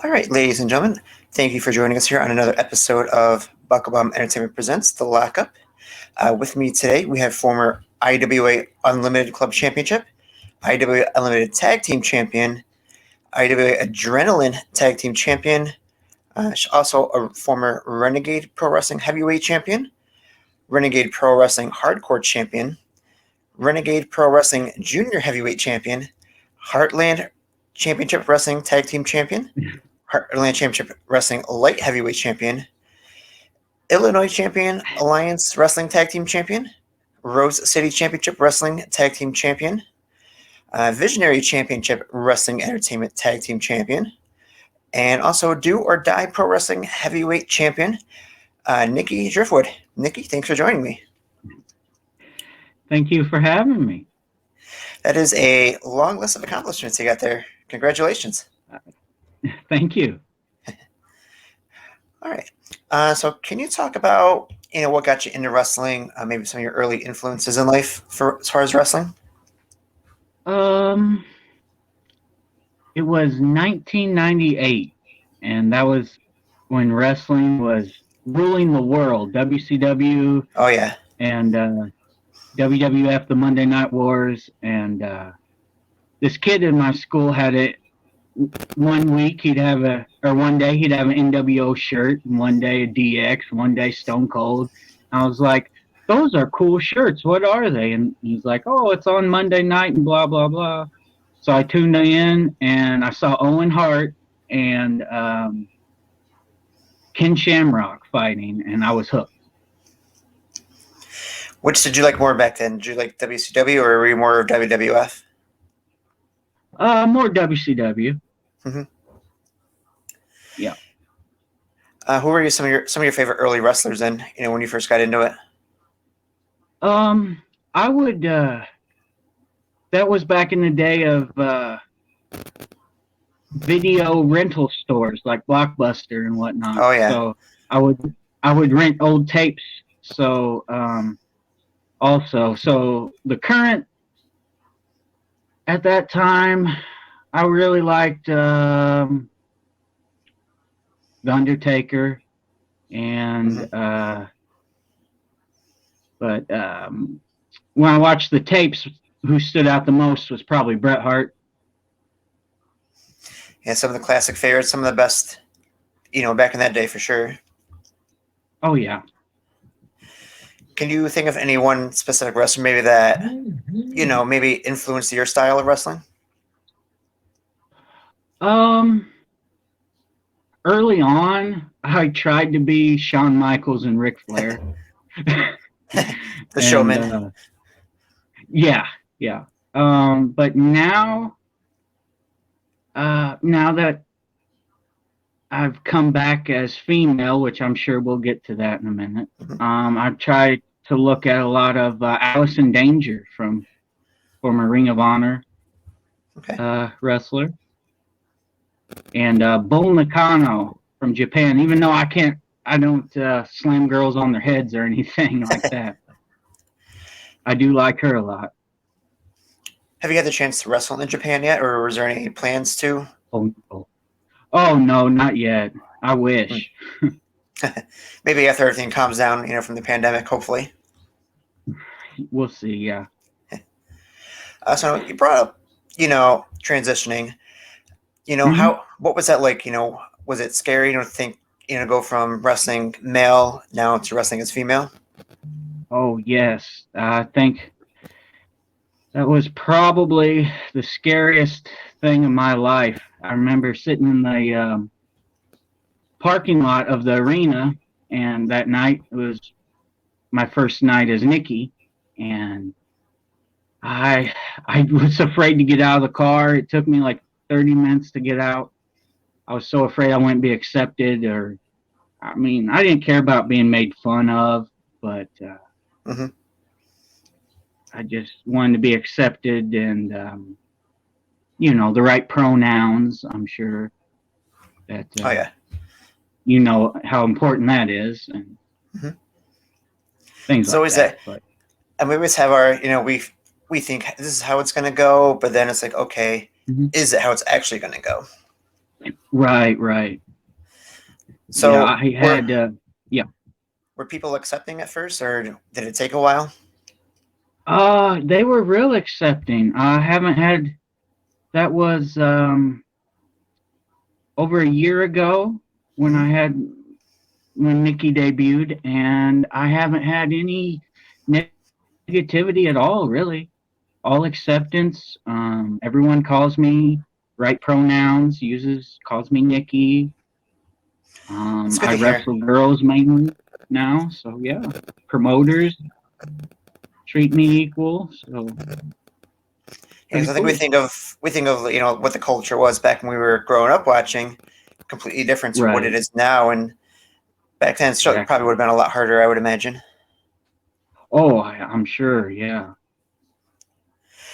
All right, ladies and gentlemen, thank you for joining us here on another episode of BuckleBomb Entertainment Presents The Lockup. With me today, we have former IWA Unlimited Club Championship, IWA Unlimited Tag Team Champion, IWA Adrenaline Tag Team Champion, also a former Renegade Pro Wrestling Heavyweight Champion, Renegade Pro Wrestling Hardcore Champion, Renegade Pro Wrestling Junior Heavyweight Champion, Heartland Championship Wrestling Tag Team Champion, Heartland Championship Wrestling Light Heavyweight Champion, Illinois Champion Alliance Wrestling Tag Team Champion, Rose City Championship Wrestling Tag Team Champion, Visionary Championship Wrestling Entertainment Tag Team Champion, and also Do or Die Pro Wrestling Heavyweight Champion, Nikki Driftwood. Nikki, thanks for joining me. Thank you for having me. That is a long list of accomplishments you got there. Congratulations. Thank you. All right. So can you talk about, what got you into wrestling, maybe some of your early influences in life as far as wrestling? It was 1998, and that was when wrestling was ruling the world. WCW. Oh, yeah. And WWF, the Monday Night Wars, and this kid in my school had it. One day he'd have an NWO shirt, and one day a DX, one day Stone Cold. I was like, those are cool shirts. What are they? And he's like, oh, it's on Monday night and blah, blah, blah. So I tuned in, and I saw Owen Hart and Ken Shamrock fighting, and I was hooked. Which did you like more back then? Did you like WCW or were you more of WWF? More WCW. Mm-hmm. Yeah. Who were some of your favorite early wrestlers then? When you first got into it. I would. That was back in the day of video rental stores like Blockbuster and whatnot. Oh yeah. So I would rent old tapes. So so the current at that time, I really liked The Undertaker, and but when I watched the tapes, who stood out the most was probably Bret Hart. Yeah, some of the classic favorites, some of the best, back in that day for sure. Oh yeah. Can you think of any one specific wrestler maybe that, maybe influenced your style of wrestling? Early on, I tried to be Shawn Michaels and Ric Flair. The showman. Yeah. But now that I've come back as female, which I'm sure we'll get to that in a minute, I've tried to look at a lot of Allison Danger from former Ring of Honor wrestler, and Bull Nakano from Japan. Even though I don't slam girls on their heads or anything like that. I do like her a lot. Have you had the chance to wrestle in Japan yet, or was there any plans to? Oh no, not yet. I wish. Maybe after everything calms down, from the pandemic, hopefully. We'll see, yeah. So you brought up, transitioning. What was that like? Was it scary to think, go from wrestling male now to wrestling as female? Oh, yes. I think that was probably the scariest thing in my life. I remember sitting in the parking lot of the arena, and that night it was my first night as Nikki, and I was afraid to get out of the car. It took me like 30 minutes to get out. I was so afraid I wouldn't be accepted, I didn't care about being made fun of, but I just wanted to be accepted and, the right pronouns. I'm sure that, oh yeah, how important that is, and things so like that. And we always have our, we think this is how it's going to go, but then it's like, okay, is it how it's actually going to go? Right, right. Yeah, So I had yeah. were people accepting at first, or did it take a while? They were real accepting. I haven't had that was over a year ago when Hmm. I had when Nikki debuted, and I haven't had any negativity at all, really. All acceptance. Everyone calls me right pronouns, calls me Nikki. It's good I to hear. wrestle girls mainly now, so yeah. Promoters treat me equal, so Yeah, 'cause pretty I think cool. we think of what the culture was back when we were growing up watching, completely different to what it Right, is now. And back then, it probably exactly. would have been a lot harder, I would imagine. Oh, I'm sure, yeah.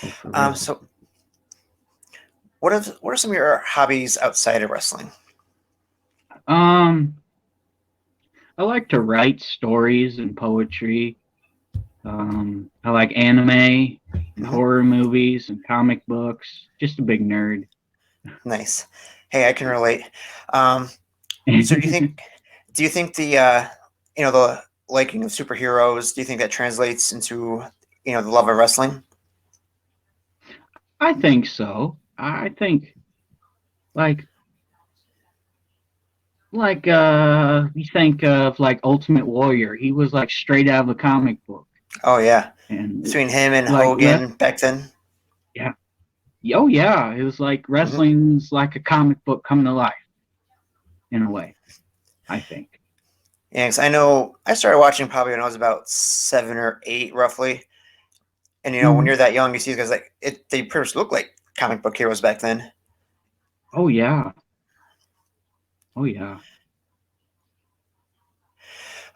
Oh, for real. So what are some of your hobbies outside of wrestling? Um, I like to write stories and poetry. I like anime and Hmm. horror movies and comic books. Just a big nerd. Nice. Hey, I can relate. Um, so do you think the liking of superheroes, do you think that translates into the love of wrestling? I think so. I think like you think of like Ultimate Warrior. He was like straight out of a comic book. Oh yeah, And between him and like Hogan back then. yeah. Oh yeah, it was like Hmm. wrestling's like a comic book come to life in a way, I think. Yeah, 'cause I know I started watching probably when I was about 7 or 8, roughly. And when Hmm. you're that young, you see these guys they pretty much look like comic book heroes back then. Oh yeah. Oh yeah.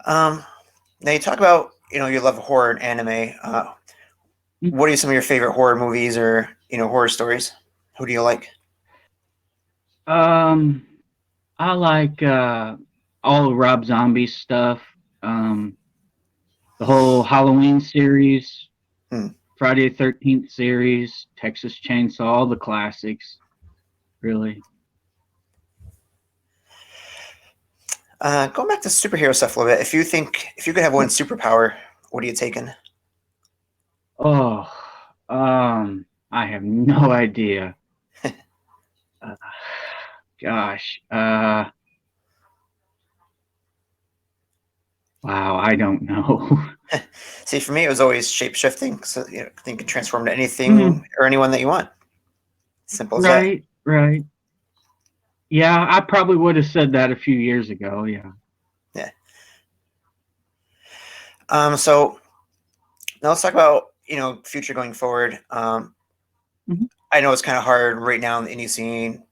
Um, Now you talk about you love horror and anime. What are some of your favorite horror movies or horror stories? Who do you like? Um I like all of Rob Zombie's stuff. Um the whole Halloween series, Hmm. Friday the 13th series, Texas Chainsaw, all the classics, really. Going back to superhero stuff a little bit, if you could have one Yeah. superpower, what are you taking? Oh, I have no idea. Uh, gosh. Wow, I don't know. See, for me, it was always shape shifting, so you can transform to Mm, anything or anyone that you want. Simple as that. right, right. Yeah, I probably would have said that a few years ago. Yeah. Yeah. So now let's talk about future going forward. Mhm. I know it's kind of hard right now in the indie scene,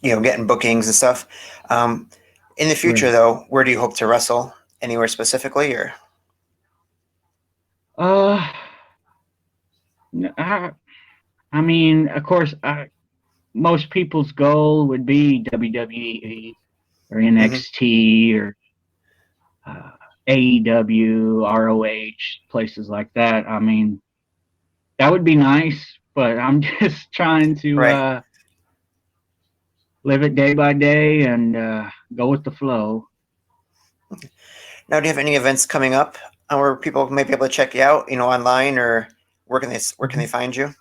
getting bookings and stuff. Um, in the future, Right. though, where do you hope to wrestle? Anywhere specifically, or Uh, I, I mean, of course, most people's goal would be WWE or hmm. NXT or uh, AEW, ROH, places like that. I mean, that would be nice, but I'm just trying to Right live it day by day and go with the flow. now? Do you have any events coming up where people may be able to check you out, online, or where can they Mhm. find you?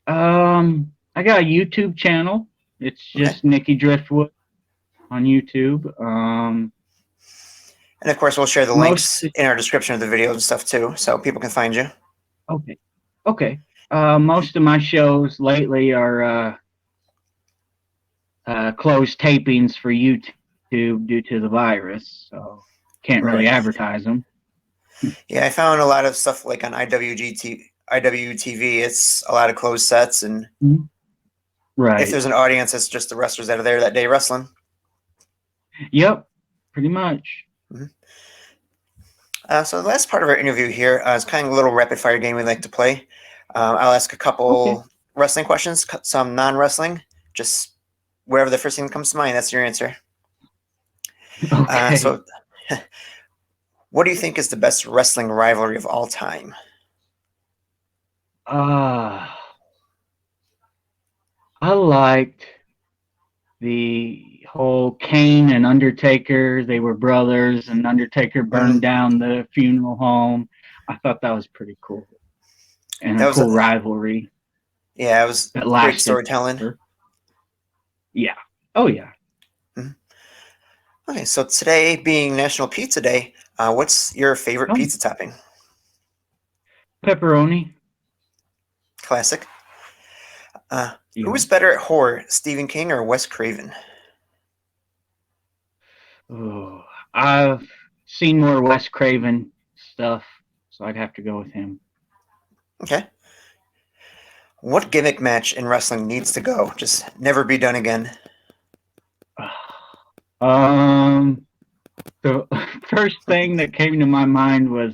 I got a YouTube channel. It's Okay, just Nikki Driftwood on YouTube. and of course, we'll share the Most links in our description of the videos and stuff too, so people can find you. okay, okay. Most of my shows lately are closed tapings for YouTube due to the virus, so can't really Right. advertise them. Yeah, I found a lot of stuff like on IWTV. It's a lot of closed sets, and if Right. there's an audience, it's just the wrestlers that are there that day wrestling. Yep. Pretty much. Mhm. So the last part of our interview here is kind of a little rapid fire game we like to play. I'll ask a Okay. couple wrestling questions, some non wrestling, just wherever the first thing that comes to mind. That's your answer. Okay. So, what do you think is the best wrestling rivalry of all time? Uh, I liked the whole Kane and Undertaker, they were brothers, and Undertaker burned down the funeral home. I thought that was pretty cool and That a was cool rivalry yeah, it was that great lasted. storytelling. Yeah. Oh yeah. Okay, so today being National Pizza Day, what's your favorite pizza topping? Pepperoni. Classic. Who Yeah. was better at horror, Stephen King or Wes Craven? Oh, I've seen more Wes Craven stuff, so I'd have to go with him. Okay. What gimmick match in wrestling needs to go? Just never be done again. The first thing that came to my mind was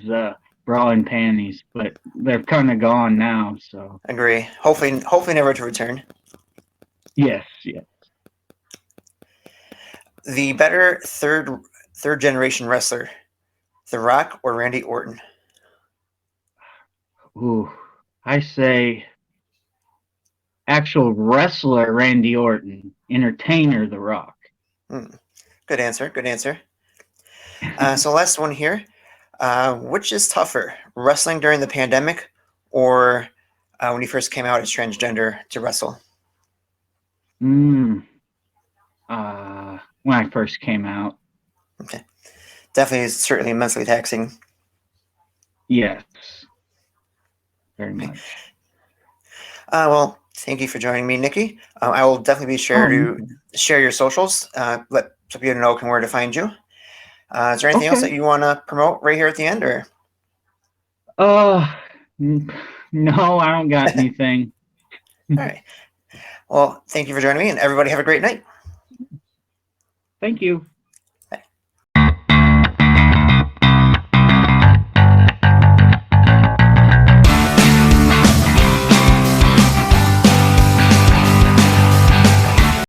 bra and panties, but they're kind of gone now. So Agree. Hopefully never to return. yes. The better third generation wrestler, The Rock or Randy Orton? Ooh, I say actual wrestler Randy Orton, entertainer The Rock. Good answer. Good answer. So last one here. Which is tougher, wrestling during the pandemic or when you first came out as transgender to wrestle? When I first came out. Okay. Definitely, certainly mentally taxing. Yes. Very much. Well, thank you for joining me, Nikki. I will definitely be sure to share your socials. Let people know where to find you. Is there anything else that you want to promote right here at the end, or? No, I don't got anything. All right. Well, thank you for joining me, and everybody have a great night. Thank you.